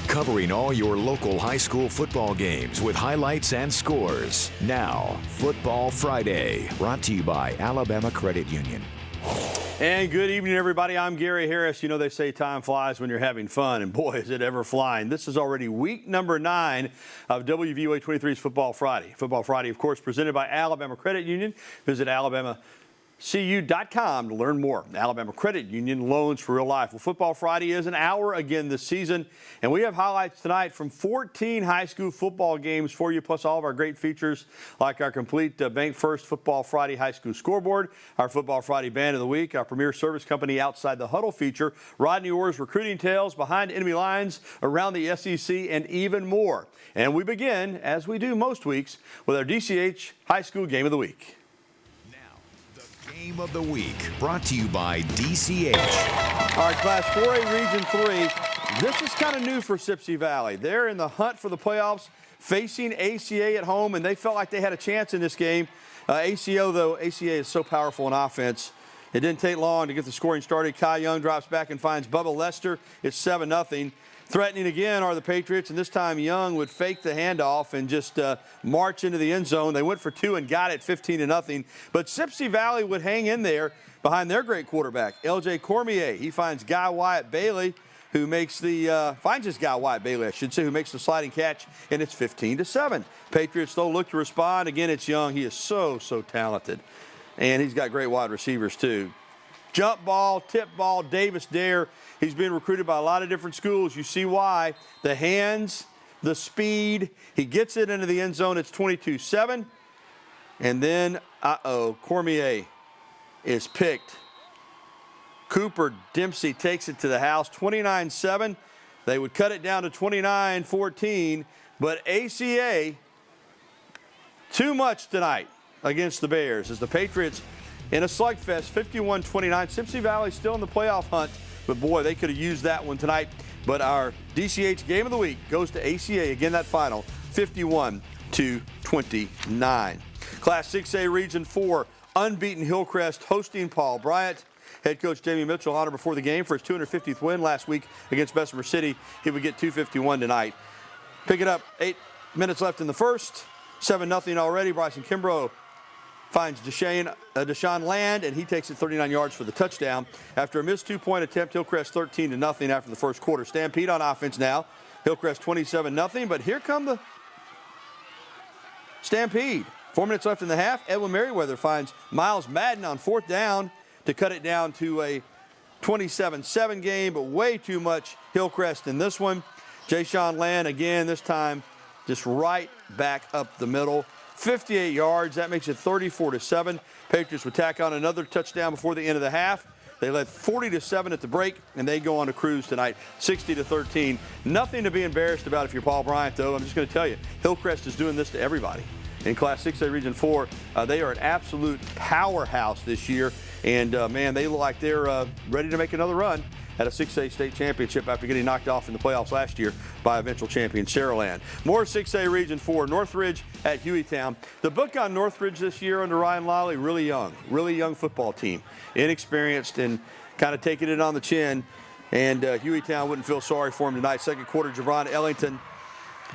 covering all your local high school football games with highlights and scores. Now, Football Friday, brought to you by Alabama Credit Union. And good evening, everybody. I'm Gary Harris. You know, they say time flies when you're having fun, and boy, is it ever flying. This is already week number 9 of WVUA 23's Football Friday. Football Friday, of course, presented by Alabama Credit Union. Visit alabamacu.com to learn more. Alabama Credit Union, loans for real life. Well, Football Friday is an hour again this season, and we have highlights tonight from 14 high school football games for you, plus all of our great features like our complete Bank First Football Friday high school scoreboard, our Football Friday Band of the Week, our premier service company Outside the Huddle feature, Rodney Orr's recruiting tales, behind enemy lines, around the SEC, and even more. And we begin, as we do most weeks, with our DCH High School Game of the Week. Game of the Week, brought to you by DCH. All right, Class 4A Region 3. This is kind of new for Sipsey Valley. They're in the hunt for the playoffs, facing ACA at home, and they felt like they had a chance in this game. ACA is so powerful in offense. It didn't take long to get the scoring started. Kai Young drops back and finds Bubba Lester. It's 7-0. Threatening again are the Patriots, and this time Young would fake the handoff and just march into the end zone. They went for 2 and got it 15-0. But Sipsey Valley would hang in there behind their great quarterback, L.J. Cormier. He finds Guy Wyatt Bailey, who makes the who makes the sliding catch, and it's 15-7. Patriots, though, look to respond. Again, it's Young. He is so talented, and he's got great wide receivers, too. Jump ball, tip ball, Davis Dare. He's been recruited by a lot of different schools. You see why. The hands, the speed. He gets it into the end zone. It's 22-7. And then, Cormier is picked. Cooper Dempsey takes it to the house, 29-7. They would cut it down to 29-14. But ACA, too much tonight against the Bears as the Patriots in a slugfest, 51-29. Sipsey Valley still in the playoff hunt, but boy, they could have used that one tonight. But our DCH Game of the Week goes to ACA. Again, that final, 51-29. Class 6A Region 4, unbeaten Hillcrest hosting Paul Bryant. Head coach Jamie Mitchell honored before the game for his 250th win last week against Bessemer City. He would get 251 tonight. Pick it up, 8 minutes left in the first. 7-0 already. Bryson Kimbrough finds Deshaun Land, and he takes it 39 yards for the touchdown. After a missed 2-point attempt, Hillcrest 13-0 after the first quarter. Stampede on offense now. Hillcrest 27-0, but here come the Stampede. 4 minutes left in the half. Edwin Merriweather finds Miles Madden on 4th down to cut it down to a 27-7 game, but way too much Hillcrest in this one. Deshaun Land, again, this time just right back up the middle. 58 yards, that makes it 34-7. Patriots would tack on another touchdown before the end of the half. They led 40-7 at the break, and they go on a cruise tonight, 60-13. Nothing to be embarrassed about if you're Paul Bryant, though. I'm just going to tell you, Hillcrest is doing this to everybody. In Class 6A Region 4, they are an absolute powerhouse this year, and man, they look like they're ready to make another run at a 6A state championship after getting knocked off in the playoffs last year by eventual champion Saraland. More 6A Region 4, Northridge at Hueytown. The book on Northridge this year under Ryan Lawley, really young football team. Inexperienced and kind of taking it on the chin. And Hueytown wouldn't feel sorry for him tonight. Second quarter, Javon Ellington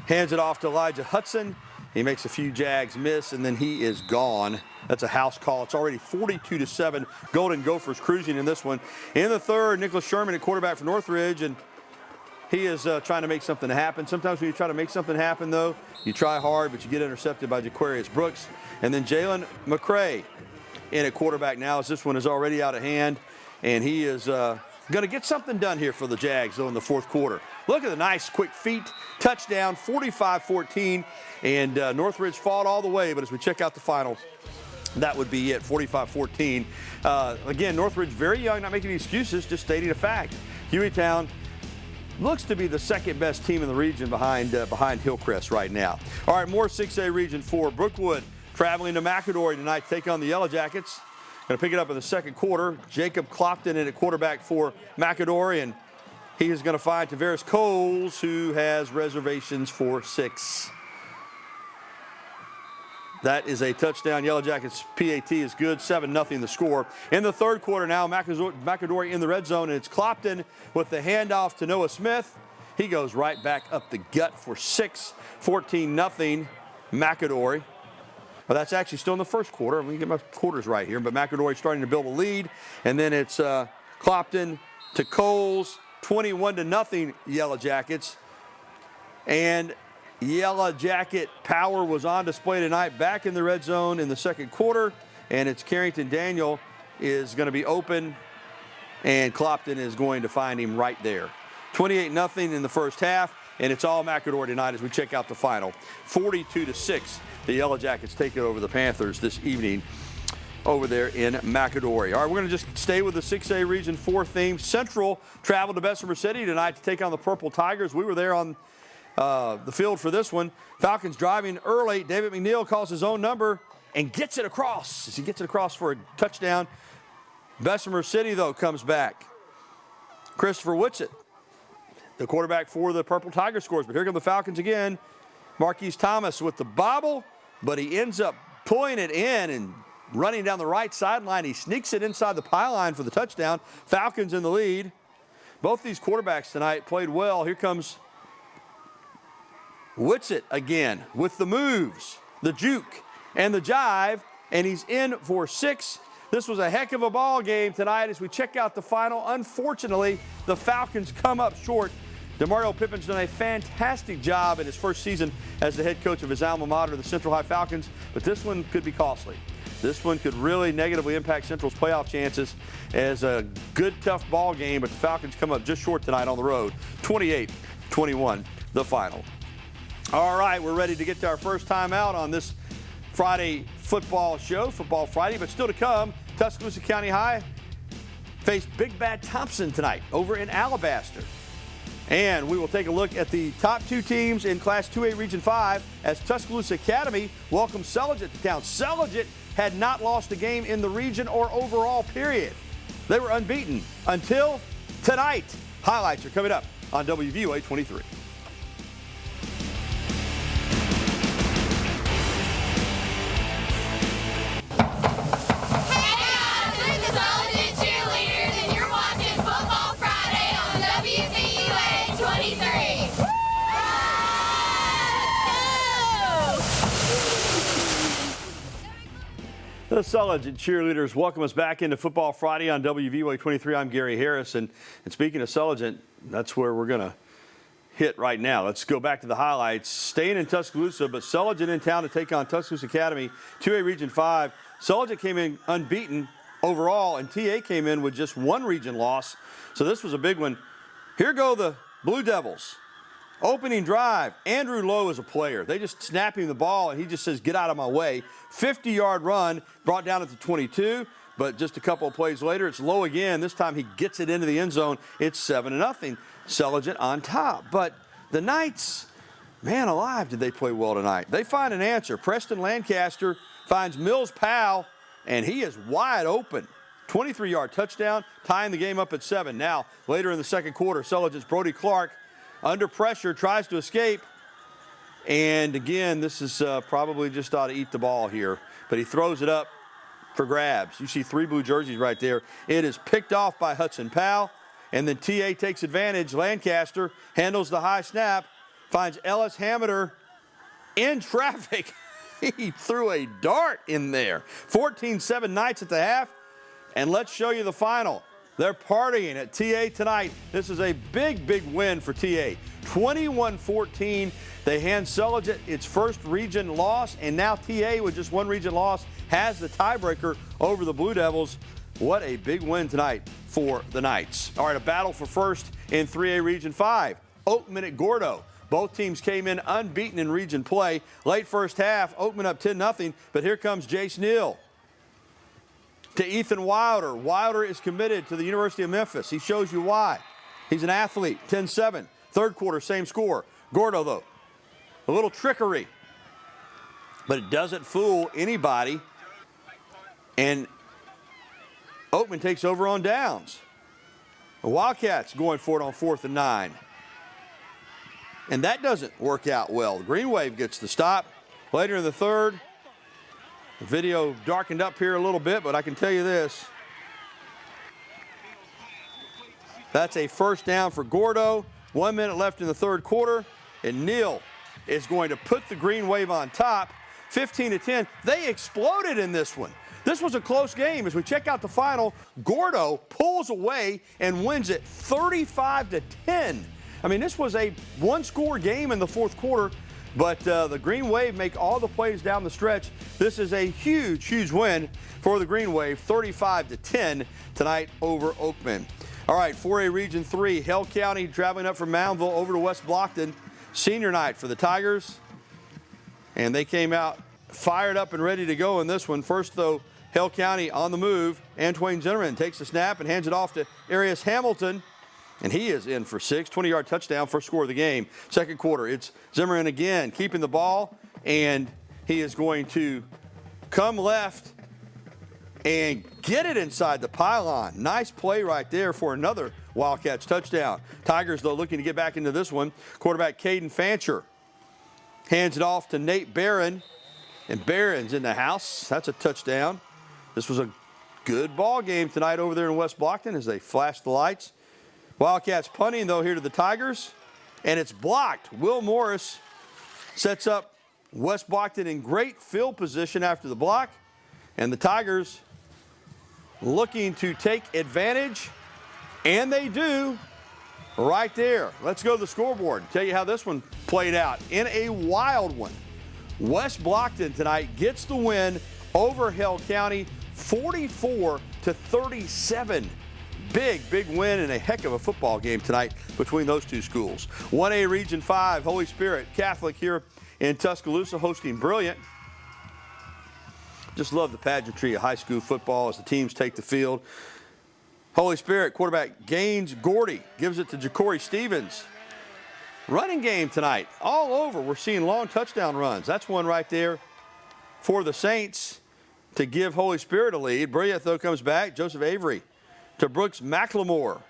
hands it off to Elijah Hudson. He makes a few Jags miss, and then he is gone. That's a house call. It's already 42-7. Golden Gophers cruising in this one. In the third, Nicholas Sherman at quarterback for Northridge, and he is trying to make something happen. Sometimes when you try to make something happen, though, you try hard, but you get intercepted by Jaquarius Brooks. And then Jalen McCray in at quarterback now, as this one is already out of hand, and he is going to get something done here for the Jags, though, in the fourth quarter. Look at the nice quick feet. Touchdown, 45-14. And Northridge fought all the way, but as we check out the final, that would be it, 45-14. Again, Northridge very young, not making any excuses, just stating a fact. Hueytown looks to be the second best team in the region behind Hillcrest right now. All right, more 6A Region 4. Brookwood traveling to McAdory tonight to take on the Yellow Jackets. Going to pick it up in the second quarter. Jacob Blocton in at quarterback for McAdory, and he is going to find Tavares Coles, who has reservations for 6. That is a touchdown. Yellow Jackets PAT is good. 7-0 the score. In the third quarter now, McAdory in the red zone, and it's Clopton with the handoff to Noah Smith. He goes right back up the gut for 6, 14-0 McAdory. Well, that's actually still in the first quarter. Let me get my quarters right here. But McAdory starting to build a lead. And then it's Blocton to Coles, 21-0 Yellow Jackets. And Yellow Jacket power was on display tonight, back in the red zone in the second quarter. And it's Carrington Daniel is going to be open, and Blocton is going to find him right there. 28-0 in the first half, and it's all McAdory tonight as we check out the final. 42-6, the Yellow Jackets take it over the Panthers this evening over there in McAdory. All right, we're going to just stay with the 6A Region 4 theme. Central traveled to Bessemer City tonight to take on the Purple Tigers. We were there on the field for this one. Falcons driving early. David McNeil calls his own number and gets it across. As he gets it across for a touchdown. Bessemer City, though, comes back. Christopher Whitsitt, the quarterback for the Purple Tiger, scores. But here come the Falcons again. Marquise Thomas with the bobble, but he ends up pulling it in and running down the right sideline. He sneaks it inside the pylon for the touchdown. Falcons in the lead. Both these quarterbacks tonight played well. Here comes Whitsitt again with the moves, the juke, and the jive, and he's in for 6. This was a heck of a ball game tonight as we check out the final. Unfortunately, the Falcons come up short. DeMario Pippin's done a fantastic job in his first season as the head coach of his alma mater, the Central High Falcons, but this one could be costly. This one could really negatively impact Central's playoff chances as a good, tough ball game, but the Falcons come up just short tonight on the road. 28-21, the final. All right, we're ready to get to our first time out on this Friday football show, Football Friday, but still to come, Tuscaloosa County High faced Big Bad Thompson tonight over in Alabaster. And we will take a look at the top 2 teams in Class 2A Region 5 as Tuscaloosa Academy welcomes Sulligent to town. Sulligent had not lost a game in the region or overall period. They were unbeaten until tonight. Highlights are coming up on WVUA 23. The Sulligent cheerleaders welcome us back into Football Friday on WVUA 23. I'm Gary Harris, and speaking of Sulligent, that's where we're going to hit right now. Let's go back to the highlights. Staying in Tuscaloosa, but Sulligent in town to take on Tuscaloosa Academy, 2A Region 5. Sulligent came in unbeaten overall, and TA came in with just 1 region loss, so this was a big one. Here go the Blue Devils. Opening drive, Andrew Lowe is a player. They just snap him the ball, and he just says, get out of my way. 50-yard run, brought down at the 22, but just a couple of plays later, it's Lowe again. This time he gets it into the end zone. It's 7-0. Sulligent on top. But the Knights, man alive, did they play well tonight. They find an answer. Preston Lancaster finds Mills Powell, and he is wide open. 23-yard touchdown, tying the game up at 7. Now, later in the second quarter, Sulligent's Brody Clark under pressure, tries to escape. And again, this is probably just ought to eat the ball here. But he throws it up for grabs. You see 3 blue jerseys right there. It is picked off by Hudson Powell. And then TA takes advantage. Lancaster handles the high snap, finds Ellis Hammeter in traffic. He threw a dart in there. 14-7 Knights at the half. And let's show you the final. They're partying at TA tonight. This is a big, big win for TA. 21-14. They hand Sulligent its first region loss, and now TA with just 1 region loss has the tiebreaker over the Blue Devils. What a big win tonight for the Knights. All right, a battle for first in 3A Region 5. Oakman at Gordo. Both teams came in unbeaten in region play. Late first half, Oakman up 10-0, but here comes Jace Neal to Ethan Wilder. Wilder is committed to the University of Memphis. He shows you why. He's an athlete, 10-7. Third quarter, same score. Gordo, though, a little trickery, but it doesn't fool anybody. And Oakman takes over on downs. The Wildcats going for it on 4th and 9. And that doesn't work out well. The Green Wave gets the stop. Later in the third, the video darkened up here a little bit, but I can tell you this. That's a first down for Gordo. 1 minute left in the third quarter, and Neal is going to put the Green Wave on top, 15-10. They exploded in this one. This was a close game. As we check out the final, Gordo pulls away and wins it 35-10. I mean, this was a one-score game in the fourth quarter, but the Green Wave make all the plays down the stretch. This is a huge, huge win for the Green Wave, 35-10 tonight over Oakman. All right, 4A Region 3, Hale County traveling up from Moundville over to West Blocton. Senior night for the Tigers, and they came out fired up and ready to go in this one. First, though, Hale County on the move. Antwain Zimmerman takes the snap and hands it off to Arias Hamilton, and he is in for 6, 20-yard touchdown, first score of the game. Second quarter, it's Zimmerman again keeping the ball, and he is going to come left and get it inside the pylon. Nice play right there for another Wildcats touchdown. Tigers, though, looking to get back into this one. Quarterback Caden Fancher hands it off to Nate Barron, and Barron's in the house. That's a touchdown. This was a good ball game tonight over there in West Blocton as they flash the lights. Wildcats punting, though, here to the Tigers, and it's blocked. Will Morris sets up West Blocton in great field position after the block, and the Tigers looking to take advantage, and they do right there. Let's go to the scoreboard and tell you how this one played out in a wild one. West Blocton tonight gets the win over Hale County, 44-37. Big win and a heck of a football game tonight between those two schools. 1A Region 5, Holy Spirit Catholic here in Tuscaloosa hosting Brillant. Just love the pageantry of high school football as the teams take the field. Holy Spirit quarterback Gaines Gordy gives it to Ja'Cory Stevens. Running game tonight all over. We're seeing long touchdown runs. That's one right there for the Saints to give Holy Spirit a lead. Brillant, though, comes back. Joseph Avery to Brooks McLemore,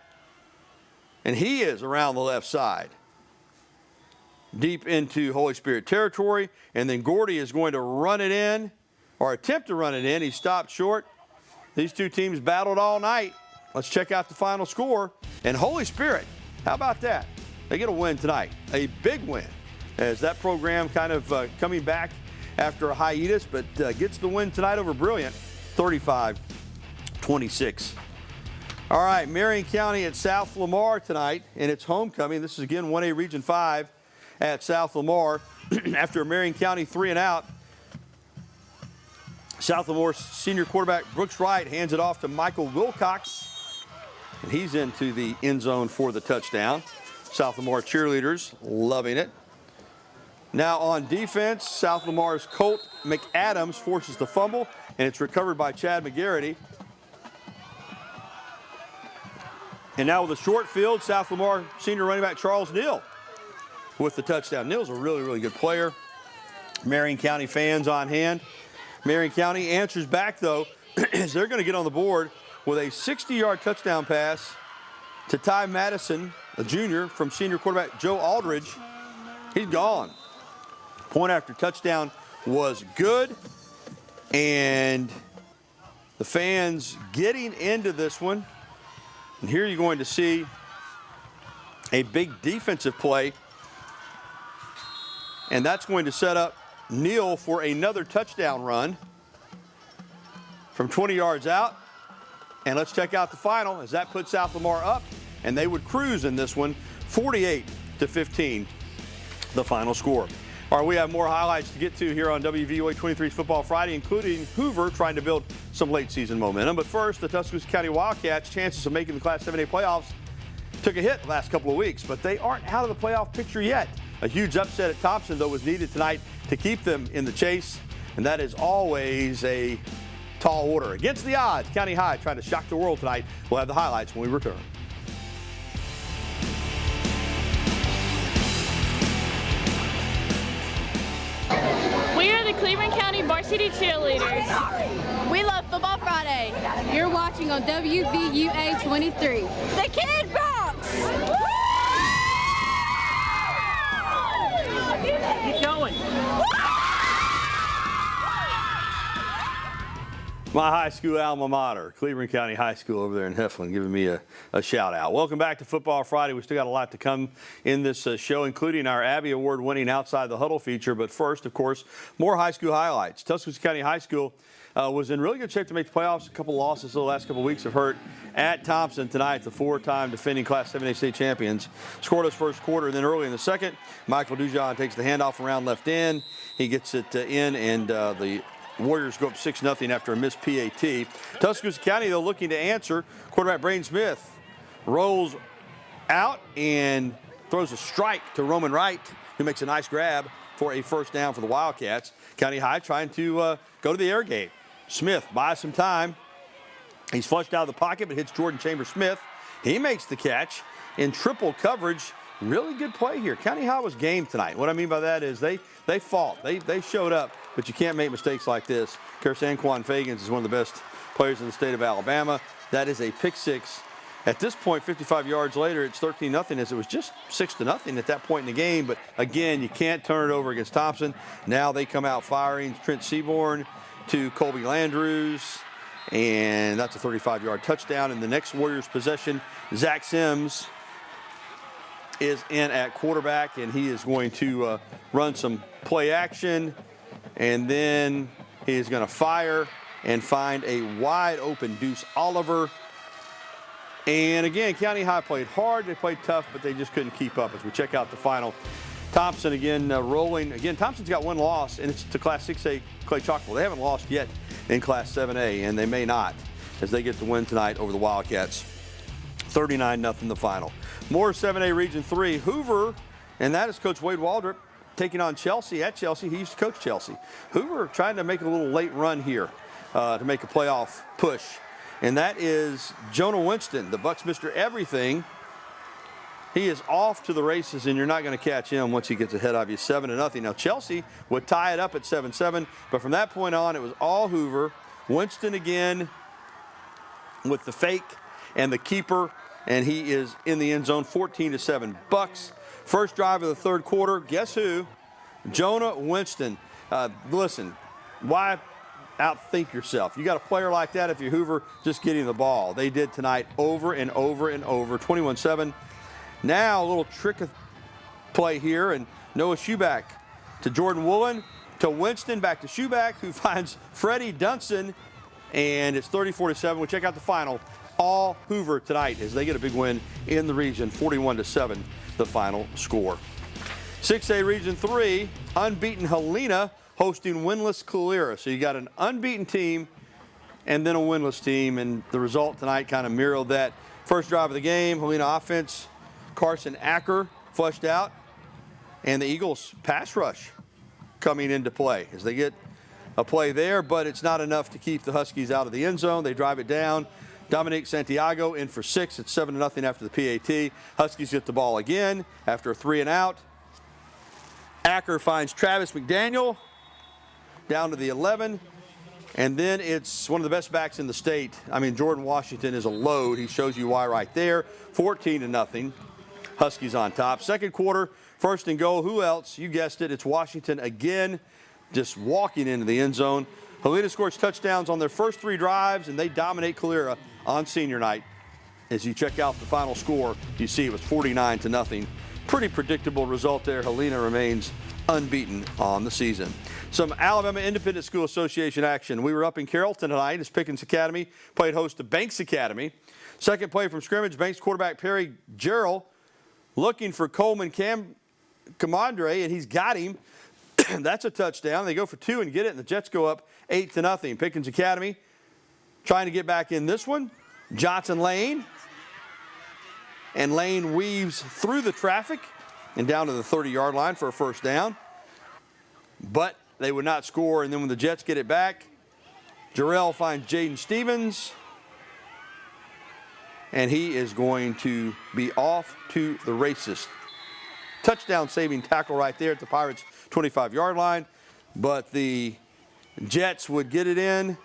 and he is around the left side deep into Holy Spirit territory, and then Gordy is going to run it in, or attempt to run it in. He stopped short. These two teams battled all night. Let's check out the final score. And Holy Spirit, how about that? They get a win tonight, a big win, as that program kind of coming back after a hiatus, but gets the win tonight over Brillant, 35-26. All right, Marion County at South Lamar tonight, and it's homecoming. This is again 1A Region 5 at South Lamar. After Marion County 3 and out, South Lamar's senior quarterback Brooks Wright hands it off to Michael Wilcox, and he's into the end zone for the touchdown. South Lamar cheerleaders loving it. Now on defense, South Lamar's Colt McAdams forces the fumble, and it's recovered by Chad McGarity. And now with a short field, South Lamar senior running back Charles Neal with the touchdown. Neal's a really good player. Marion County fans on hand. Marion County answers back, though, as they're going to get on the board with a 60-yard touchdown pass to Ty Madison, a junior, from senior quarterback Joe Aldridge. He's gone. Point after touchdown was good, and the fans getting into this one. And here you're going to see a big defensive play, and that's going to set up Neal for another touchdown run from 20 yards out. And let's check out the final, as that puts South Lamar up, and they would cruise in this one, 48-15, the final score. All right, we have more highlights to get to here on WVUA 23's Football Friday, including Hoover trying to build some late season momentum. But first, the Tuscaloosa County Wildcats' chances of making the Class 7A playoffs took a hit the last couple of weeks, but they aren't out of the playoff picture yet. A huge upset at Thompson, though, was needed tonight to keep them in the chase, and that is always a tall order. Against the odds, County High trying to shock the world tonight. We'll have the highlights when we return. We are the Cleveland County Varsity Cheerleaders. We love Football Friday. You're watching on WVUA 23. The Kid Box! Keep going. My high school alma mater, Cleveland County High School over there in Heflin, giving me a shout out. Welcome back to Football Friday. We still got a lot to come in this show, including our Abby Award winning Outside the Huddle feature. But first, of course, more high school highlights. Tuscaloosa County High School was in really good shape to make the playoffs. A couple losses the last couple weeks have hurt. At Thompson tonight, the 4-time defending Class 7A state champions scored his first quarter. And then early in the second, Michael Dujon takes the handoff around left end. He gets it in, and the Warriors go up 6-0 after a missed PAT. Tuscaloosa County, though, looking to answer. Quarterback Braden Smith rolls out and throws a strike to Roman Wright, who makes a nice grab for a first down for the Wildcats. County High trying to go to the air game. Smith buys some time. He's flushed out of the pocket, but hits Jordan Chambers-Smith. He makes the catch in triple coverage. Really good play here. County High was game tonight. What I mean by that is they fought. They showed up, but you can't make mistakes like this. Anquan Fagans is one of the best players in the state of Alabama. That is a pick six. At this point, 55 yards later, it's 13-0, as it was just 6-0 at that point in the game. But again, you can't turn it over against Thompson. Now they come out firing. Trent Seaborn to Colby Landrews, and that's a 35-yard touchdown. In the next Warriors possession, Zach Sims is in at quarterback, and he is going to run some play action, and then he is going to fire and find a wide open Deuce Oliver. And again, County High played hard, they played tough, but they just couldn't keep up. As we check out the final, Thompson again rolling. Again, Thompson's got one loss, and it's to Class 6A Clay Chalkville. They haven't lost yet in Class 7A, and they may not as they get the win tonight over the Wildcats. 39-0 the final. More 7A Region 3. Hoover, and that is Coach Wade Waldrop taking on Chelsea at Chelsea. He used to coach Chelsea. Hoover trying to make a little late run here to make a playoff push. And that is Jonah Winston, the Bucks Mr. Everything. He is off to the races, and you're not going to catch him once he gets ahead of you 7-0. Now, Chelsea would tie it up at 7-7, but from that point on, it was all Hoover. Winston again with the fake and the keeper, and he is in the end zone, 14-7 Bucks. First drive of the third quarter, guess who? Jonah Winston. Listen, why outthink yourself? You got a player like that if you're Hoover just getting the ball. They did tonight over and over and over, 21-7. Now a little trick of play here, and Noah Schuback to Jordan Woolen, to Winston, back to Schuback, who finds Freddie Dunson, and it's 34-7. We'll check out the final. All Hoover tonight as they get a big win in the region, 41-7, the final score. 6A Region 3, unbeaten Helena hosting winless Calera. So you got an unbeaten team and then a winless team, and the result tonight kind of mirrored that. First drive of the game, Helena offense, Carson Acker flushed out, and the Eagles pass rush coming into play as they get a play there, but it's not enough to keep the Huskies out of the end zone. They drive it down. Dominic Santiago in for 6. It's 7-0 after the PAT. Huskies get the ball again after a 3-and-out. Acker finds Travis McDaniel down to the 11. And then it's one of the best backs in the state. I mean, Jordan Washington is a load. He shows you why right there. 14-0. Huskies on top. Second quarter, first and goal. Who else? You guessed it. It's Washington again, just walking into the end zone. Helena scores touchdowns on their first 3 drives, and they dominate Calera on senior night. As you check out the final score, you see it was 49-0. Pretty predictable result there. Helena remains unbeaten on the season. Some Alabama Independent School Association action. We were up in Carrollton tonight as Pickens Academy played host to Banks Academy. Second play from scrimmage, Banks quarterback Perry Gerald looking for Coleman Camandre, and he's got him. That's a touchdown. They go for 2 and get it, and the Jets go up 8-0. Pickens Academy trying to get back in this one. Johnson Lane. And Lane weaves through the traffic and down to the 30-yard line for a first down. But they would not score, and then when the Jets get it back, Jarrell finds Jaden Stevens, and he is going to be off to the races. Touchdown-saving tackle right there at the Pirates' 25-yard line, but the Jets would get it in.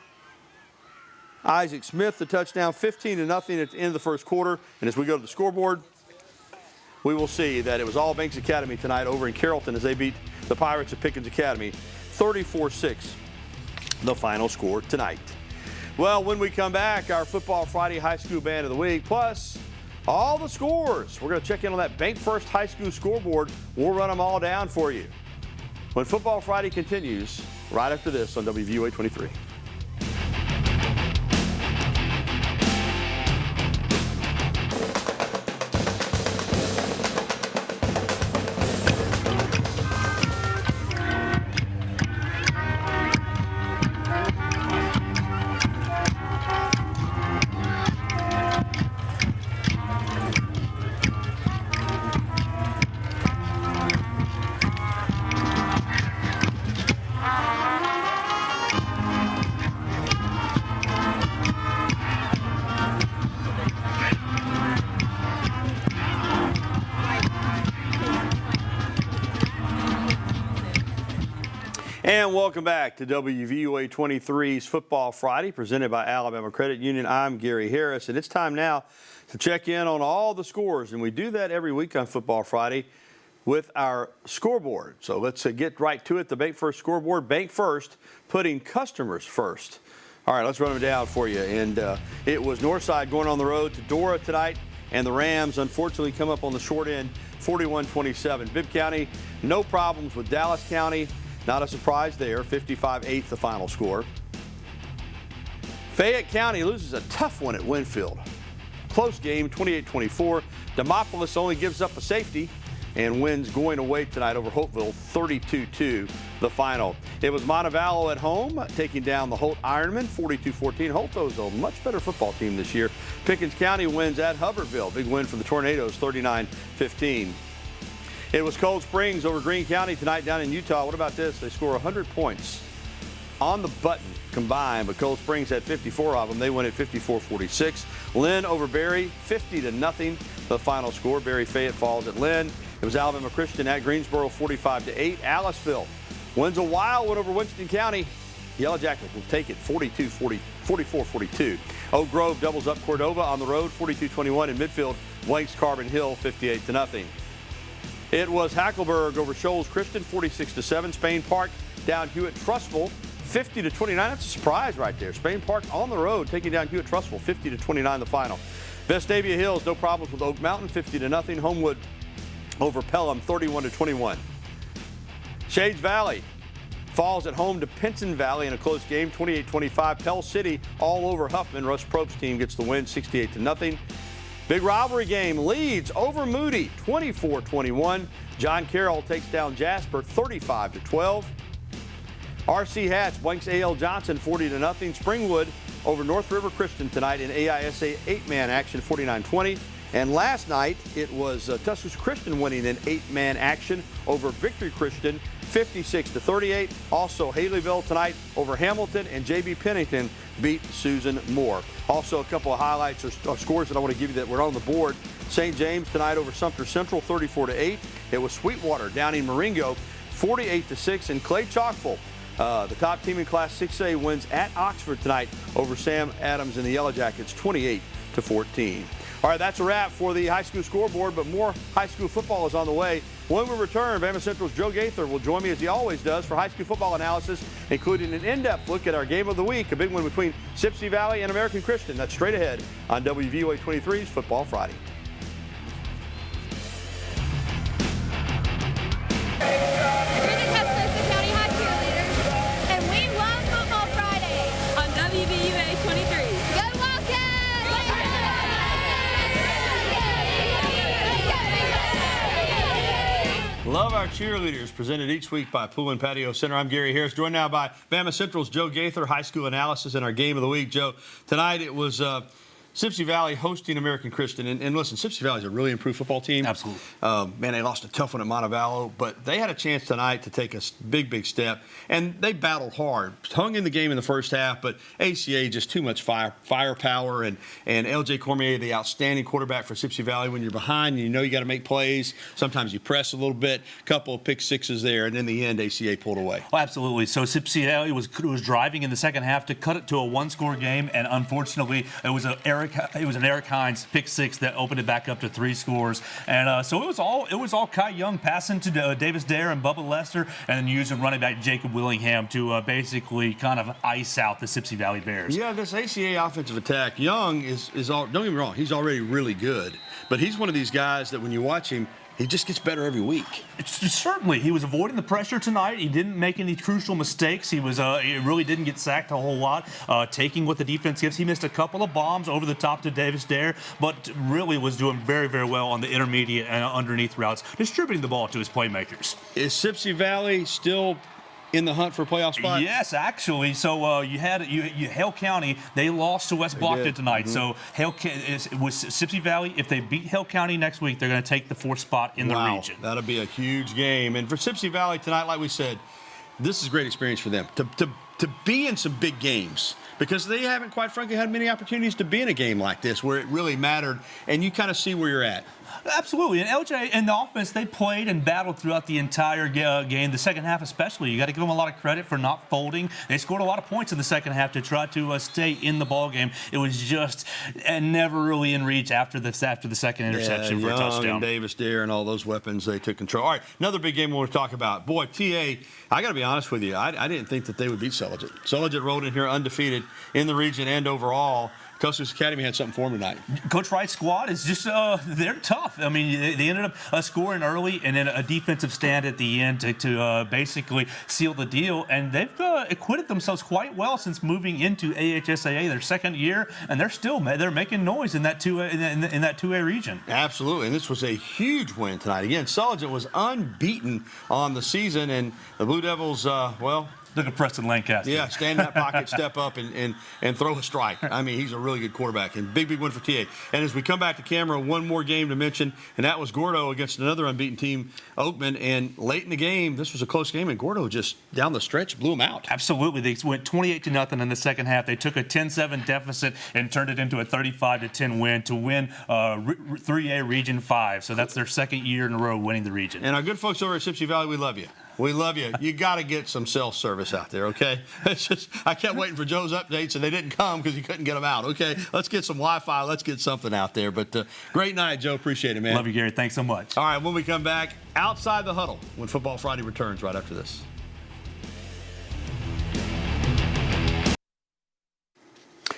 Isaac Smith, the touchdown, 15-0 at the end of the first quarter. And as we go to the scoreboard, we will see that it was all Banks Academy tonight over in Carrollton as they beat the Pirates of Pickens Academy 34-6, the final score tonight. Well, when we come back, our Football Friday High School Band of the Week, plus all the scores. We're going to check in on that Bank First High School scoreboard. We'll run them all down for you when Football Friday continues right after this on WVUA 23. And welcome back to WVUA 23's Football Friday, presented by Alabama Credit Union. I'm Gary Harris, and it's time now to check in on all the scores. And we do that every week on Football Friday with our scoreboard. So let's get right to it. The Bank First scoreboard. Bank First, putting customers first. All right, let's run them down for you. And it was Northside going on the road to Dora tonight, and the Rams unfortunately come up on the short end, 41-27. Bibb County, no problems with Dallas County. Not a surprise there, 55-8 the final score. Fayette County loses a tough one at Winfield. Close game, 28-24. Demopolis only gives up a safety and wins going away tonight over Holtville, 32-2 the final. It was Montevallo at home taking down the Holt Ironmen, 42-14. Holtville's a much better football team this year. Pickens County wins at Hubbertville. Big win for the Tornadoes, 39-15. It was Cold Springs over Greene County tonight down in Utah. What about this? They score 100 points on the button combined, but Cold Springs had 54 of them. They win at 54-46. Lynn over Berry, 50-0 the final score. Berry Fayette falls at Lynn. It was Alabama Christian at Greensboro, 45-8. Aliceville wins a wild one over Winston County. Yellow Jackets will take it, 44-42. Oak Grove doubles up Cordova on the road, 42-21. In midfield, blanks Carbon Hill, 58-0. It was Hackleburg over Shoals Christian, 46-7. Spain Park down Hewitt-Trussville, 50-29. That's a surprise right there. Spain Park on the road taking down Hewitt-Trussville, 50-29 the final. Vestavia Hills, no problems with Oak Mountain, 50-0. Homewood over Pelham, 31-21. Shades Valley falls at home to Pinson Valley in a close game, 28-25. Pell City all over Huffman. Russ Probst's team gets the win, 68-0. Big rivalry game, Leeds over Moody, 24-21. John Carroll takes down Jasper, 35-12. RC Hatch blanks A.L. Johnson, 40-0. Springwood over North River Christian tonight in AISA 8-man action, 49-20. And last night, it was Tuscaloosa Christian winning in 8-man action over Victory Christian, 56-38. Also, Haleyville tonight over Hamilton, and J.B. Pennington beat Susan Moore. Also, a couple of highlights or scores that I want to give you that were on the board. St. James tonight over Sumter Central, 34-8. It was Sweetwater down in Marengo, 48-6. And Clay Chalkville, the top team in Class 6A, wins at Oxford tonight over Sam Adams and the Yellow Jackets, 28-14. All right, that's a wrap for the high school scoreboard, but more high school football is on the way. When we return, Bama Central's Joe Gaither will join me as he always does for high school football analysis, including an in-depth look at our game of the week, a big one between Sipsey Valley and American Christian. That's straight ahead on WVUA 23's Football Friday. We're the Tuscaloosa County High cheerleaders, and we love Football Friday on WVUA 23. Go Wildcats! Love our cheerleaders, presented each week by Pool and Patio Center. I'm Gary Harris, joined now by Bama Central's Joe Gaither, high school analysis in our game of the week. Joe, tonight it was Sipsey Valley hosting American Christian. And listen, Sipsey Valley is a really improved football team. Absolutely. Man, they lost a tough one at Montevallo, but they had a chance tonight to take a big step. And they battled hard, hung in the game in the first half, but ACA just too much firepower. And LJ Cormier, the outstanding quarterback for Sipsey Valley, when you're behind, you know you got to make plays. Sometimes you press a little bit, couple of pick sixes there, and in the end, ACA pulled away. Oh, absolutely. So Sipsey Valley was driving in the second half to cut it to a one-score game, and unfortunately, it was an error an Eric Hines pick 6 that opened it back up to 3 scores. And so it was all Kai Young passing to Davis Dare and Bubba Lester, and then using running back Jacob Willingham to basically kind of ice out the Sipsey Valley Bears. Yeah, this ACA offensive attack, Young is all, don't get me wrong, he's already really good, but he's one of these guys that when you watch him, he just gets better every week. Certainly, he was avoiding the pressure tonight. He didn't make any crucial mistakes. He really didn't get sacked a whole lot. Taking what the defense gives, he missed a couple of bombs over the top to Davis Dare, but really was doing very, very well on the intermediate and underneath routes, distributing the ball to his playmakers. Is Sipsey Valley still in the hunt for a playoff spot? Yes, actually. So you had Hale County. They lost to West Blocton tonight. So Hale was Sipsey Valley. If they beat Hale County next week, they're going to take the 4th spot in the region. That'll be a huge game. And for Sipsey Valley tonight, like we said, this is a great experience for them to be in some big games, because they haven't, quite frankly, had many opportunities to be in a game like this where it really mattered, and you kind of see where you're at. Absolutely. And LJ and the offense, they played and battled throughout the entire game, the second half especially. You got to give them a lot of credit for not folding. They scored a lot of points in the second half to try to stay in the ball game. It was just never really in reach after the second interception for a touchdown. And Davis Dare and all those weapons, they took control. All right, another big game we want to talk about. Boy, TA, I got to be honest with you, I didn't think that they would beat Sulligent. Sulligent rolled in here undefeated in the region and overall. Tuscaloosa Academy had something for him tonight. Coach Wright's squad is just, they're tough. I mean, they ended up scoring early and then a defensive stand at the end to basically seal the deal. And they've acquitted themselves quite well since moving into AHSAA, their second year, and they're making noise in that 2A region. Absolutely, and this was a huge win tonight. Again, Sulligent was unbeaten on the season, and the Blue Devils, look at Preston Lancaster. Yeah, stand in that pocket, step up, and throw a strike. I mean, he's a really good quarterback, and big win for TA. And as we come back to camera, one more game to mention, and that was Gordo against another unbeaten team, Oakman. And late in the game, this was a close game, and Gordo just down the stretch blew them out. Absolutely. They went 28-0 in the second half. They took a 10-7 deficit and turned it into a 35-10 win to win 3A Region 5. So that's their second year in a row winning the region. And our good folks over at Sipsey Valley, we love you. We love you. You got to get some self-service out there, okay? It's just, I kept waiting for Joe's updates, and they didn't come because he couldn't get them out, okay? Let's get some Wi-Fi. Let's get something out there. But great night, Joe. Appreciate it, man. Love you, Gary. Thanks so much. All right, when we come back, Outside the Huddle, when Football Friday returns right after this.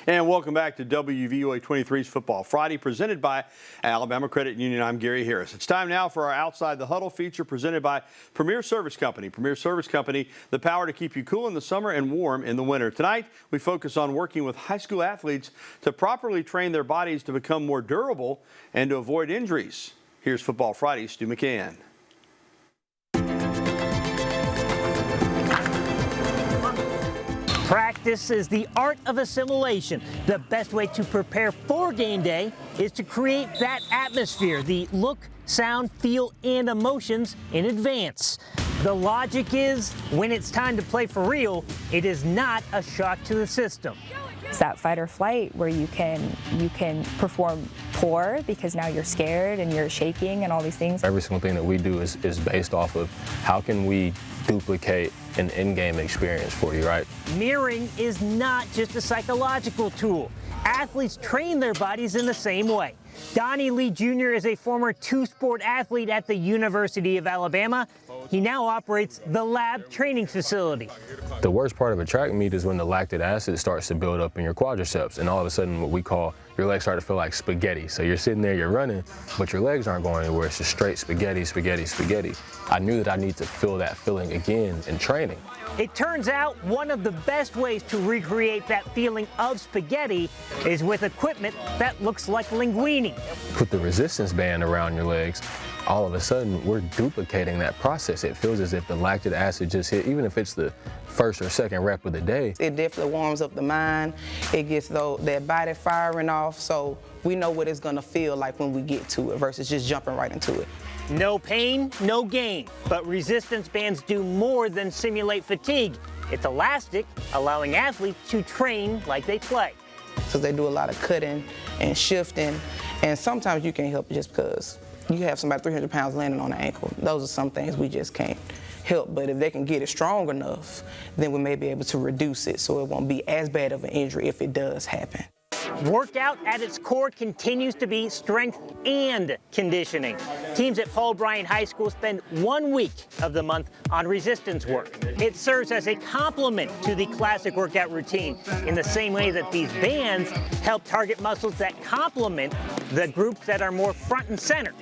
And welcome back to WVUA 23's Football Friday, presented by Alabama Credit Union. I'm Gary Harris. It's time now for our Outside the Huddle feature presented by Premier Service Company. Premier Service Company, the power to keep you cool in the summer and warm in the winter. Tonight, we focus on working with high school athletes to properly train their bodies to become more durable and to avoid injuries. Here's Football Friday's Stu McCann. Practice is the art of assimilation. The best way to prepare for game day is to create that atmosphere, the look, sound, feel, and emotions in advance. The logic is, when it's time to play for real, it is not a shock to the system. It's that fight or flight where you can perform poor because now you're scared and you're shaking and all these things. Every single thing that we do is based off of how can we duplicate an in-game experience for you, right? Mirroring is not just a psychological tool. Athletes train their bodies in the same way. Donnie Lee Jr. is a former two-sport athlete at the University of Alabama. He now operates the Lab training facility. The worst part of a track meet is when the lactic acid starts to build up in your quadriceps, and all of a sudden what we call your legs start to feel like spaghetti. So you're sitting there, you're running, but your legs aren't going anywhere. It's just straight spaghetti, spaghetti, spaghetti. I knew that I need to feel that feeling again in training. It turns out one of the best ways to recreate that feeling of spaghetti is with equipment that looks like linguini. Put the resistance band around your legs. All of a sudden, we're duplicating that process. It feels as if the lactic acid just hit, even if it's the first or second rep of the day. It definitely warms up the mind. It gets that body firing off, so we know what it's gonna feel like when we get to it versus just jumping right into it. No pain, no gain. But resistance bands do more than simulate fatigue. It's elastic, allowing athletes to train like they play. So they do a lot of cutting and shifting, and sometimes you can't help it just because you have somebody 300 pounds landing on the ankle. Those are some things we just can't help. But if they can get it strong enough, then we may be able to reduce it so it won't be as bad of an injury if it does happen. Workout at its core continues to be strength and conditioning. Teams at Paul Bryant High School spend 1 week of the month on resistance work. It serves as a complement to the classic workout routine in the same way that these bands help target muscles that complement the groups that are more front and center.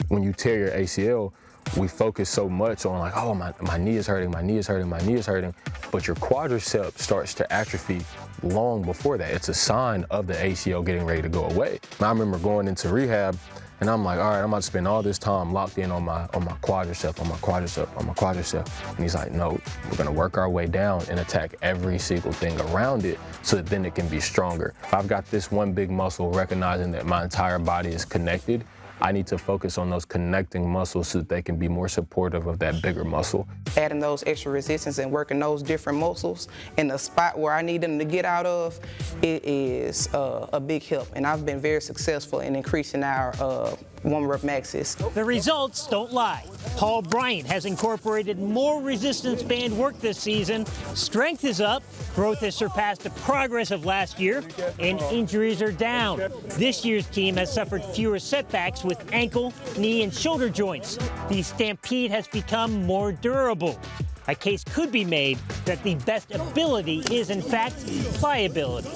When you tear your ACL, we focus so much on like, oh, my knee is hurting, my knee is hurting, my knee is hurting, but your quadricep starts to atrophy long before that. It's a sign of the ACL getting ready to go away. And I remember going into rehab, and I'm like, all right, I'm about to spend all this time locked in on my quadricep, on my quadricep. And he's like, no, we're gonna work our way down and attack every single thing around it so that then it can be stronger. If I've got this one big muscle, recognizing that my entire body is connected, I need to focus on those connecting muscles so that they can be more supportive of that bigger muscle. Adding those extra resistance and working those different muscles in the spot where I need them to get out of, it is a big help. And I've been very successful in increasing our one-rep maxes. The results don't lie. Paul Bryant has incorporated more resistance band work this season. Strength is up, growth has surpassed the progress of last year, and injuries are down. This year's team has suffered fewer setbacks with ankle, knee, and shoulder joints. The Stampede has become more durable. A case could be made that the best ability is, in fact, pliability.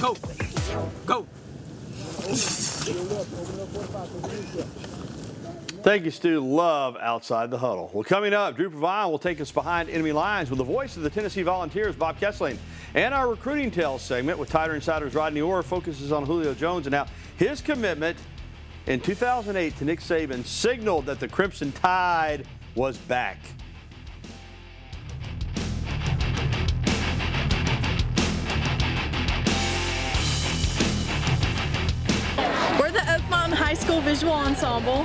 Go. Go. Thank you, Stu. Love Outside the Huddle. Well, coming up, Drew Provine will take us behind enemy lines with the voice of the Tennessee Volunteers, Bob Kessling. And our Recruiting Tales segment with Tiger Insider's Rodney Orr focuses on Julio Jones and how his commitment in 2008 to Nick Saban signaled that the Crimson Tide was back. We're the Oakman High School Visual Ensemble.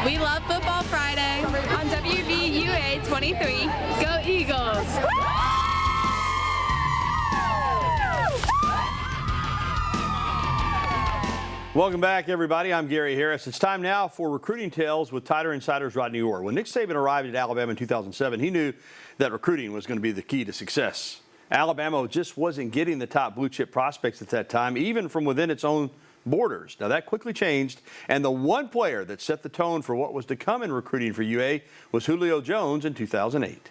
We love Football Friday on WVUA 23. Go Eagles! Welcome back, everybody. I'm Gary Harris. It's time now for Recruiting Tales with Tiger Insider's Rodney Orr. When Nick Saban arrived at Alabama in 2007, he knew that recruiting was going to be the key to success. Alabama just wasn't getting the top blue chip prospects at that time, even from within its own borders. Now, that quickly changed, and the one player that set the tone for what was to come in recruiting for UA was Julio Jones in 2008.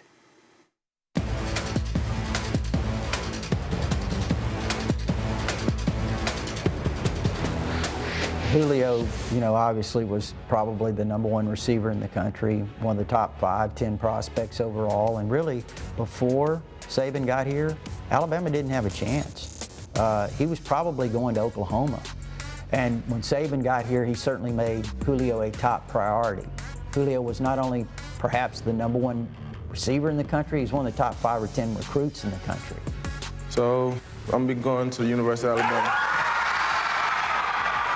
Julio, obviously was probably the #1 receiver in the country, one of the top 5-10 prospects overall, and really before Saban got here, Alabama didn't have a chance. He was probably going to Oklahoma. And when Saban got here, he certainly made Julio a top priority. Julio was not only perhaps the #1 receiver in the country, he's one of the top 5 or 10 recruits in the country. So I'm going to the University of Alabama.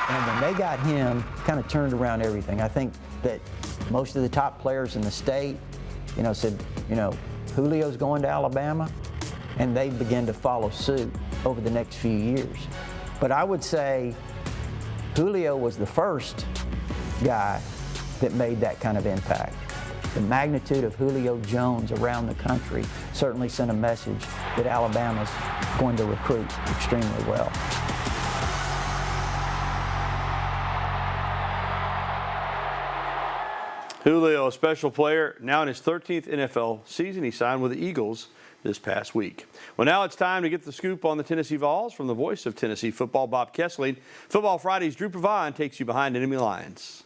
And when they got him, kind of turned around everything. I think that most of the top players in the state, said, Julio's going to Alabama, and they began to follow suit over the next few years. But I would say Julio was the first guy that made that kind of impact. The magnitude of Julio Jones around the country certainly sent a message that Alabama's going to recruit extremely well. Julio, a special player, now in his 13th NFL season. He signed with the Eagles this past week. Well, now it's time to get the scoop on the Tennessee Vols from the voice of Tennessee football, Bob Kessling. Football Fridays, Drew Provine takes you behind enemy lines.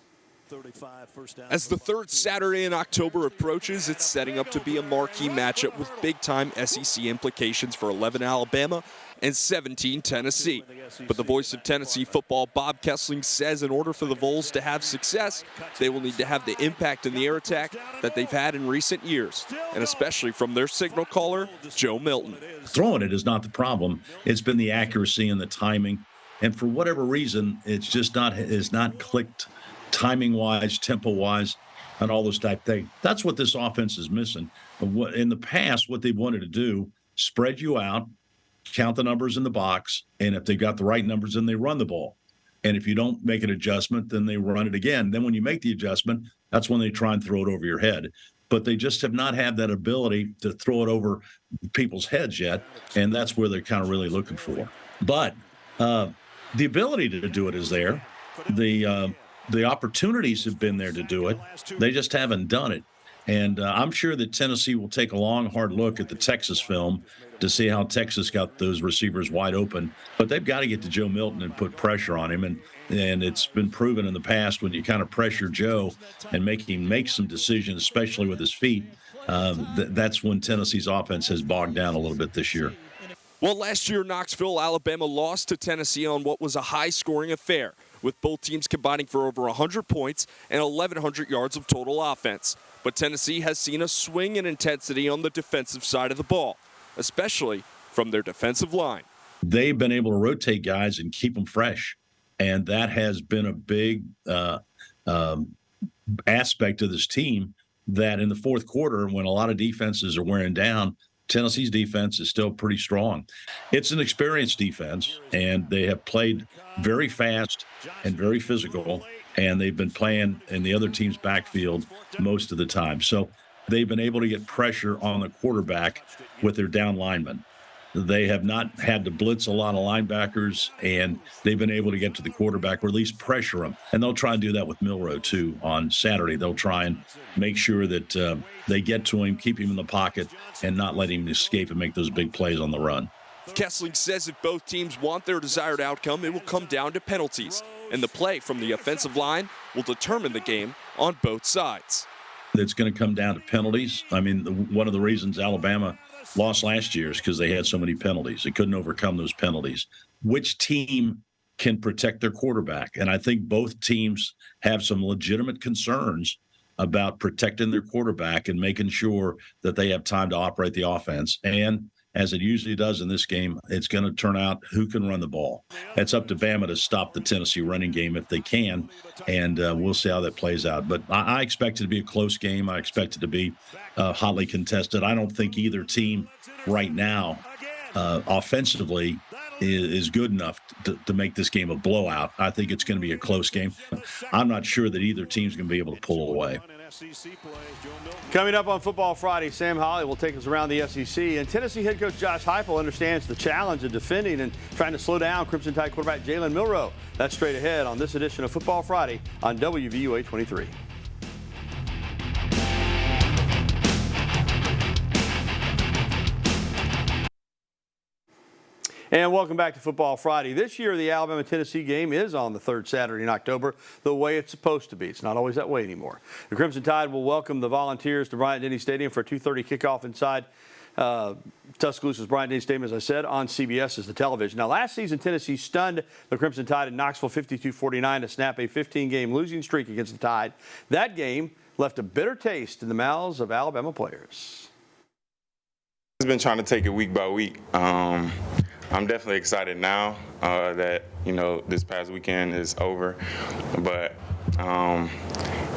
As the third Saturday in October approaches, it's setting up to be a marquee matchup with big-time SEC implications for 11 Alabama and 17 Tennessee. But the voice of Tennessee football, Bob Kessling, says in order for the Vols to have success, they will need to have the impact in the air attack that they've had in recent years, and especially from their signal caller, Joe Milton. Throwing it is not the problem. It's been the accuracy and the timing. And for whatever reason, it's just not clicked timing-wise, tempo-wise, and all those type things. That's what this offense is missing. In the past, what they've wanted to do, spread you out, count the numbers in the box, and if they got the right numbers, then they run the ball. And if you don't make an adjustment, then they run it again. Then when you make the adjustment, that's when they try and throw it over your head. But they just have not had that ability to throw it over people's heads yet, and that's where they're kind of really looking for. But The ability to do it is there. The opportunities have been there to do it. They just haven't done it. And I'm sure that Tennessee will take a long, hard look at the Texas film to see how Texas got those receivers wide open. But they've got to get to Joe Milton and put pressure on him. And it's been proven in the past when you kind of pressure Joe and make him make some decisions, especially with his feet, that's when Tennessee's offense has bogged down a little bit this year. Well, last year, Knoxville, Alabama lost to Tennessee on what was a high-scoring affair, with both teams combining for over 100 points and 1,100 yards of total offense. But Tennessee has seen a swing in intensity on the defensive side of the ball, especially from their defensive line. They've been able to rotate guys and keep them fresh, and that has been a big aspect of this team, that in the fourth quarter, when a lot of defenses are wearing down, Tennessee's defense is still pretty strong. It's an experienced defense, and they have played very fast and very physical, and they've been playing in the other team's backfield most of the time. So they've been able to get pressure on the quarterback with their down linemen. They have not had to blitz a lot of linebackers, and they've been able to get to the quarterback or at least pressure him. And they'll try and do that with Milroe, too, on Saturday. They'll try and make sure that they get to him, keep him in the pocket, and not let him escape and make those big plays on the run. Kessling says if both teams want their desired outcome, it will come down to penalties. And the play from the offensive line will determine the game on both sides. It's going to come down to penalties. I mean, one of the reasons Alabama lost last year is because they had so many penalties. They couldn't overcome those penalties. Which team can protect their quarterback? And I think both teams have some legitimate concerns about protecting their quarterback and making sure that they have time to operate the offense. And as it usually does in this game, it's going to turn out who can run the ball. It's up to Bama to stop the Tennessee running game if they can, and we'll see how that plays out. But I expect it to be a close game. I expect it to be hotly contested. I don't think either team right now offensively is good enough to make this game a blowout. I think it's going to be a close game. I'm not sure that either team's going to be able to pull away. Coming up on Football Friday, Sam Hawley will take us around the SEC. And Tennessee head coach Josh Heupel understands the challenge of defending and trying to slow down Crimson Tide quarterback Jalen Milroe. That's straight ahead on this edition of Football Friday on WVUA 23. And welcome back to Football Friday. This year, the Alabama-Tennessee game is on the third Saturday in October, the way it's supposed to be. It's not always that way anymore. The Crimson Tide will welcome the Volunteers to Bryant-Denny Stadium for a 2:30 kickoff inside Tuscaloosa's Bryant-Denny Stadium, as I said, on CBS as the television. Now, last season, Tennessee stunned the Crimson Tide in Knoxville 52-49 to snap a 15-game losing streak against the Tide. That game left a bitter taste in the mouths of Alabama players. I've been trying to take it week by week. I'm definitely excited now that, this past weekend is over. But,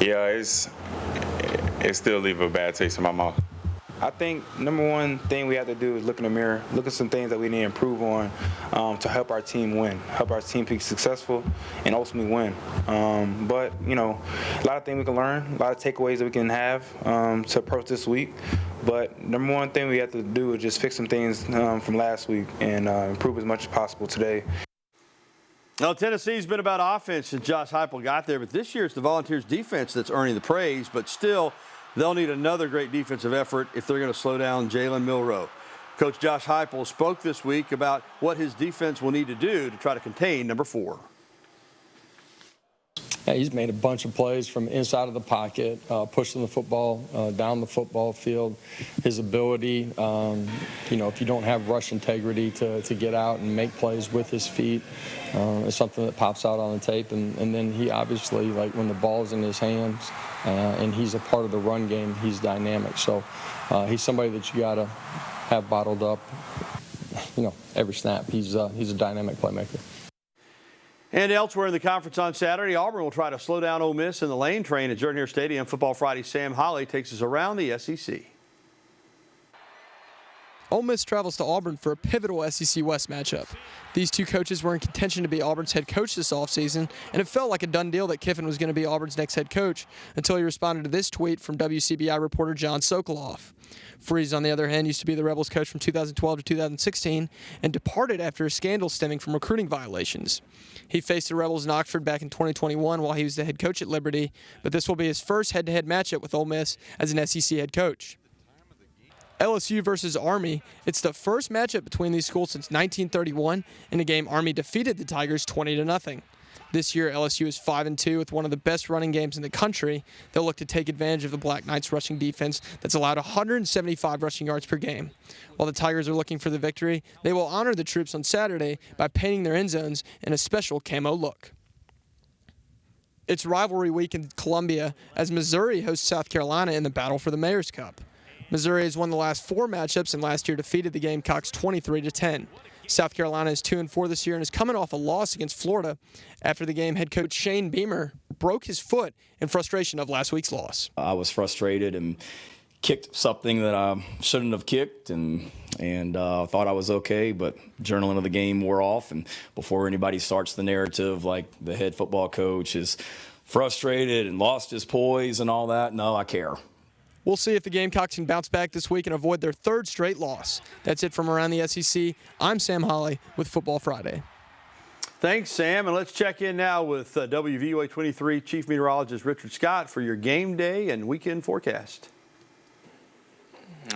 yeah, it still leaves a bad taste in my mouth. I think number one thing we have to do is look in the mirror, look at some things that we need to improve on to help our team win, help our team be successful and ultimately win. But, a lot of things we can learn, a lot of takeaways that we can have to approach this week. But number one thing we have to do is just fix some things from last week and improve as much as possible today. Now, Tennessee's been about offense since Josh Heupel got there, but this year it's the Volunteers' defense that's earning the praise, but still they'll need another great defensive effort if they're going to slow down Jalen Milroe. Coach Josh Heupel spoke this week about what his defense will need to do to try to contain number 4. Yeah, he's made a bunch of plays from inside of the pocket, pushing the football down the football field. His ability, if you don't have rush integrity to get out and make plays with his feet, is something that pops out on the tape. And then he obviously, like when the ball's in his hands and he's a part of the run game, he's dynamic. So he's somebody that you got to have bottled up, every snap. He's a dynamic playmaker. And elsewhere in the conference on Saturday, Auburn will try to slow down Ole Miss in the lane train at Jordan Hare Stadium. Football Friday, Sam Hawley takes us around the SEC. Ole Miss travels to Auburn for a pivotal SEC West matchup. These two coaches were in contention to be Auburn's head coach this offseason, and it felt like a done deal that Kiffin was going to be Auburn's next head coach until he responded to this tweet from WCBI reporter John Sokoloff. Freeze, on the other hand, used to be the Rebels coach from 2012 to 2016 and departed after a scandal stemming from recruiting violations. He faced the Rebels in Oxford back in 2021 while he was the head coach at Liberty, but this will be his first head-to-head matchup with Ole Miss as an SEC head coach. LSU versus Army. It's the first matchup between these schools since 1931. In a game, Army defeated the Tigers 20-0. This year, LSU is 5-2 with one of the best running games in the country. They'll look to take advantage of the Black Knights' rushing defense that's allowed 175 rushing yards per game. While the Tigers are looking for the victory, they will honor the troops on Saturday by painting their end zones in a special camo look. It's rivalry week in Columbia as Missouri hosts South Carolina in the battle for the Mayor's Cup. Missouri has won the last 4 matchups and last year defeated the Gamecocks 23-10. South Carolina is 2-4 this year and is coming off a loss against Florida. After the game, head coach Shane Beamer broke his foot in frustration of last week's loss. I was frustrated and kicked something that I shouldn't have kicked and thought I was okay, but journaling of the game wore off. And before anybody starts the narrative like the head football coach is frustrated and lost his poise and all that, no, I care. We'll see if the Gamecocks can bounce back this week and avoid their 3rd straight loss. That's it from around the SEC. I'm Sam Holly with Football Friday. Thanks, Sam. And let's check in now with WVUA 23 Chief Meteorologist Richard Scott for your game day and weekend forecast.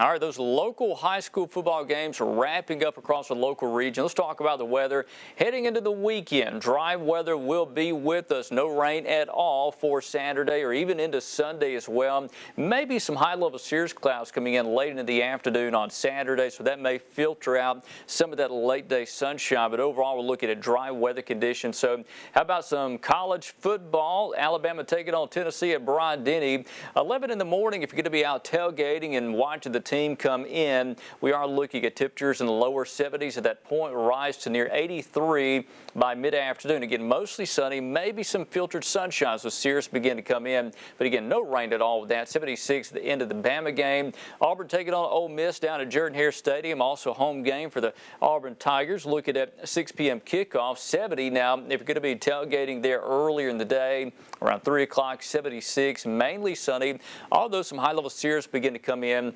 All right, those local high school football games are wrapping up across the local region. Let's talk about the weather. Heading into the weekend, dry weather will be with us. No rain at all for Saturday or even into Sunday as well. Maybe some high-level cirrus clouds coming in late into the afternoon on Saturday, so that may filter out some of that late-day sunshine. But overall, we're looking at dry weather conditions. So how about some college football? Alabama taking on Tennessee at Bryant-Denny. 11 in the morning if you're going to be out tailgating and watching the team come in. We are looking at temperatures in the lower 70s at that point, rise to near 83 by mid-afternoon. Again, mostly sunny, maybe some filtered sunshine as the cirrus begin to come in, but again, no rain at all with that. 76 at the end of the Bama game. Auburn taking on Ole Miss down at Jordan-Hare Stadium, also home game for the Auburn Tigers. Looking at 6 p.m. kickoff, 70 now. If you're going to be tailgating there earlier in the day, around 3 o'clock, 76, mainly sunny, although some high-level cirrus begin to come in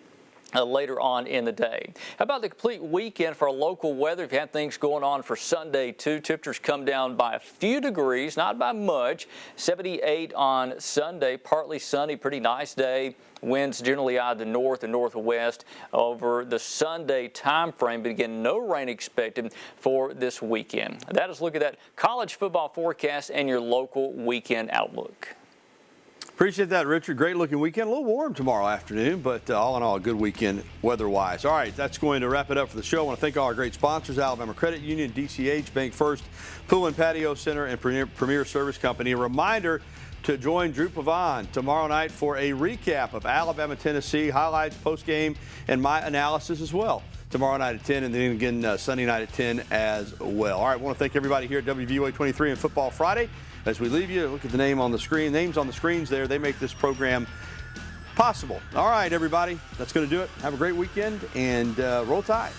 later on in the day. How about the complete weekend for local weather? If you have things going on for Sunday too, temperatures come down by a few degrees, not by much. 78 on Sunday, partly sunny, pretty nice day. Winds generally out of the north and northwest over the Sunday time frame, but again, no rain expected for this weekend. That is a look at that college football forecast and your local weekend outlook. Appreciate that, Richard. Great looking weekend. A little warm tomorrow afternoon, but all in all, a good weekend weather-wise. All right, that's going to wrap it up for the show. I want to thank all our great sponsors, Alabama Credit Union, DCH, Bank First, Pool and Patio Center, and Premier Service Company. A reminder to join Drew Pavon tomorrow night for a recap of Alabama-Tennessee, highlights, postgame, and my analysis as well. Tomorrow night at 10, and then again Sunday night at 10 as well. All right, I want to thank everybody here at WVUA 23 and Football Friday. As we leave you, look at the name on the screen. Names on the screens there. They make this program possible. All right, everybody. That's going to do it. Have a great weekend and roll Tide.